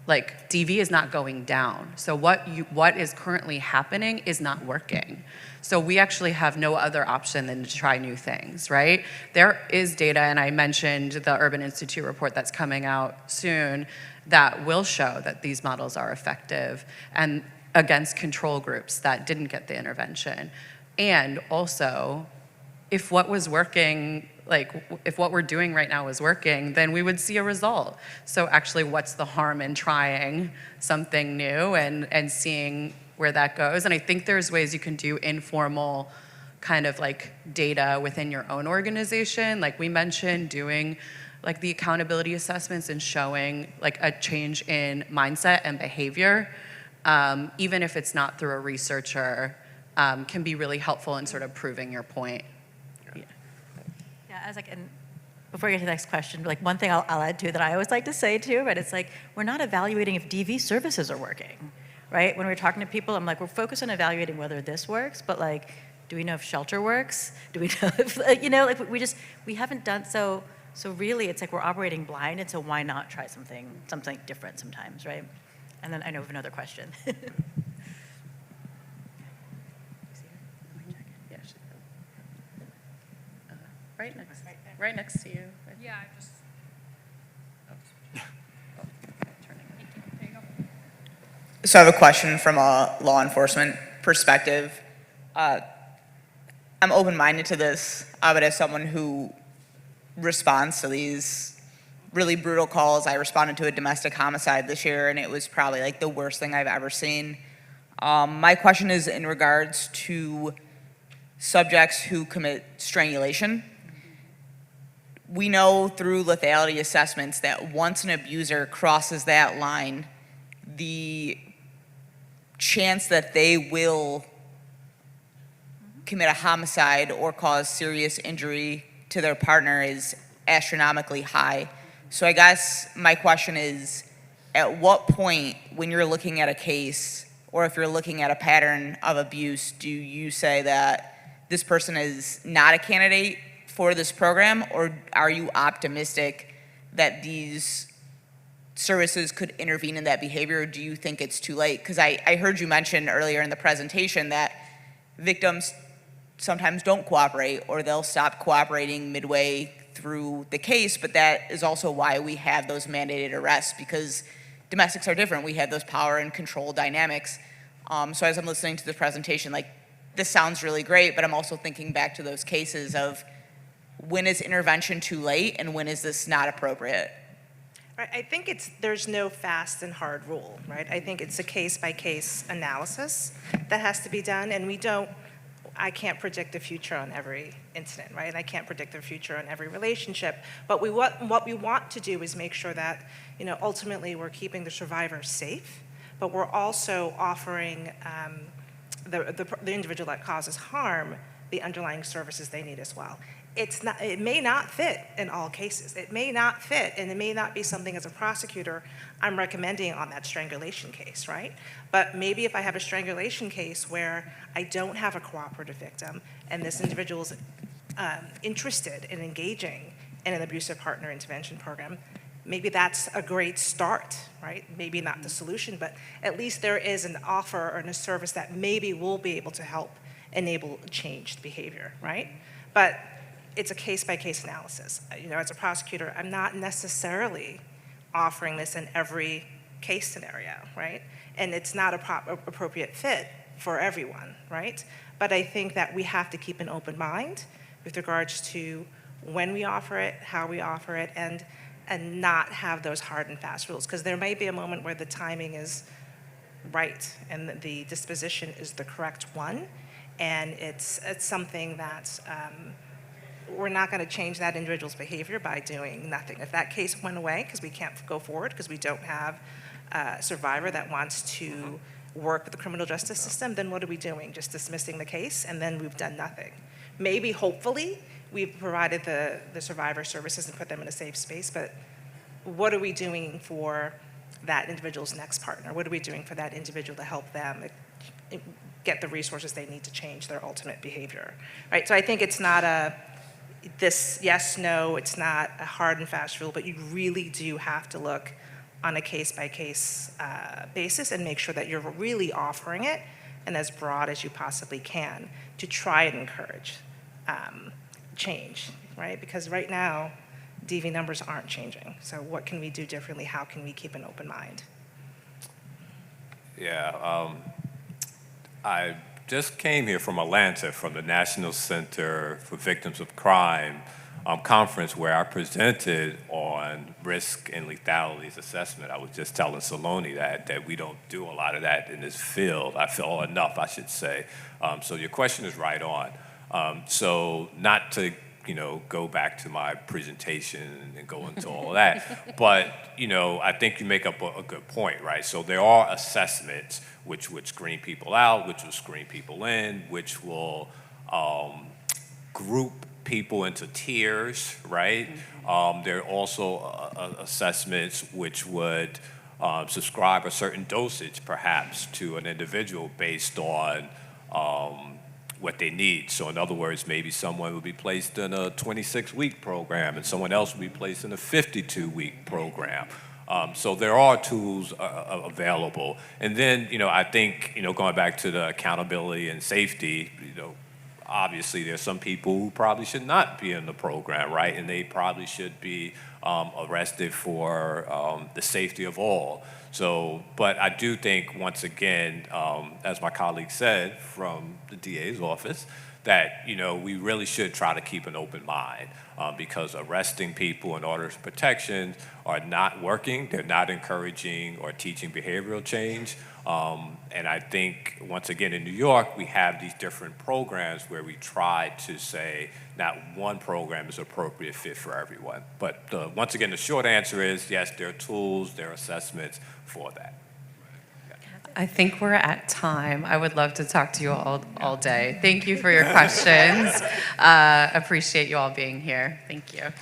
DV is not going down. So what is currently happening is not working. So we actually have no other option than to try new things, right? There is data, and I mentioned the Urban Institute report that's coming out soon that will show that these models are effective and against control groups that didn't get the intervention. And also, if what was working, if what we're doing right now is working, then we would see a result. So actually, what's the harm in trying something new and seeing where that goes? And I think there's ways you can do informal kind of data within your own organization. Like we mentioned, doing the accountability assessments and showing a change in mindset and behavior even if it's not through a researcher, can be really helpful in sort of proving your point. Yeah, I was like, and before I get to the next question, like one thing I'll add to that I always like to say too, but it's like, we're not evaluating if DV services are working, right? When we're talking to people, I'm like, we're focused on evaluating whether this works, but like, do we know if shelter works? Do we know if, like, like we haven't done so really it's like we're operating blind, and so why not try something different sometimes, right? And then I know we have another question. Right next to you. Yeah, I just, there you go. So I have a question from a law enforcement perspective. I'm open-minded to this, but as someone who responds to these really brutal calls, I responded to a domestic homicide this year, and it was probably like the worst thing I've ever seen. My question is in regards to subjects who commit strangulation. We know through lethality assessments that once an abuser crosses that line, the chance that they will commit a homicide or cause serious injury to their partner is astronomically high. So I guess my question is, at what point when you're looking at a case or if you're looking at a pattern of abuse, do you say that this person is not a candidate for this program, or are you optimistic that these services could intervene in that behavior, or do you think it's too late? Because I heard you mention earlier in the presentation that victims sometimes don't cooperate, or they'll stop cooperating midway through the case, but that is also why we have those mandated arrests, because domestics are different. We have those power and control dynamics. So as I'm listening to the presentation, like, this sounds really great, but I'm also thinking back to those cases of when is intervention too late and when is this not appropriate? Right, I think there's no fast and hard rule, right? I think it's a case-by-case analysis that has to be done, and I can't predict the future on every incident, right? I can't predict the future on every relationship, but what we want to do is make sure that, ultimately we're keeping the survivor safe, but we're also offering the individual that causes harm the underlying services they need as well. It may not fit in all cases. It may not fit, and it may not be something as a prosecutor I'm recommending on that strangulation case, right? But maybe if I have a strangulation case where I don't have a cooperative victim and this individual is interested in engaging in an abusive partner intervention program, maybe that's a great start, right? Maybe not the solution, but at least there is an offer or a service that maybe will be able to help enable changed behavior, right? But it's a case-by-case analysis. As a prosecutor, I'm not necessarily offering this in every case scenario, right? And it's not an appropriate fit for everyone, right? But I think that we have to keep an open mind with regards to when we offer it, how we offer it, and not have those hard and fast rules. Because there may be a moment where the timing is right and the disposition is the correct one, and it's something that we're not going to change that individual's behavior by doing nothing. If that case went away because we can't go forward because we don't have a survivor that wants to work with the criminal justice system, then what are we doing? Just dismissing the case, and then we've done nothing. Maybe, hopefully, we've provided the survivor services and put them in a safe space, but what are we doing for that individual's next partner? What are we doing for that individual to help them get the resources they need to change their ultimate behavior, right? So I think it's not this yes, no, it's not a hard and fast rule, but you really do have to look on a case-by-case basis and make sure that you're really offering it and as broad as you possibly can to try and encourage change, right? Because right now, DV numbers aren't changing. So what can we do differently? How can we keep an open mind? Yeah, I just came here from Atlanta, from the National Center for Victims of Crime conference where I presented on risk and lethality assessment. I was just telling Saloni that we don't do a lot of that in this field. I feel enough, I should say. So your question is right on. So not to go back to my presentation and go into all of that. But, I think you make up a good point, right? So there are assessments which would screen people out, which will screen people in, which will group people into tiers, right? There are also assessments which would subscribe a certain dosage, perhaps, to an individual based on what they need. So in other words, maybe someone would be placed in a 26-week program and someone else would be placed in a 52-week program. So there are tools available. And then, I think, going back to the accountability and safety, obviously there's some people who probably should not be in the program, right? And they probably should be arrested for the safety of all. So, but I do think, once again, as my colleague said from the DA's office, that, we really should try to keep an open mind because arresting people in order of protection are not working. They're not encouraging or teaching behavioral change. And I think, once again, in New York, we have these different programs where we try to say not one program is appropriate fit for everyone. But once again, the short answer is yes, there are tools, there are assessments for that. I think we're at time. I would love to talk to you all day. Thank you for your questions. Appreciate you all being here. Thank you.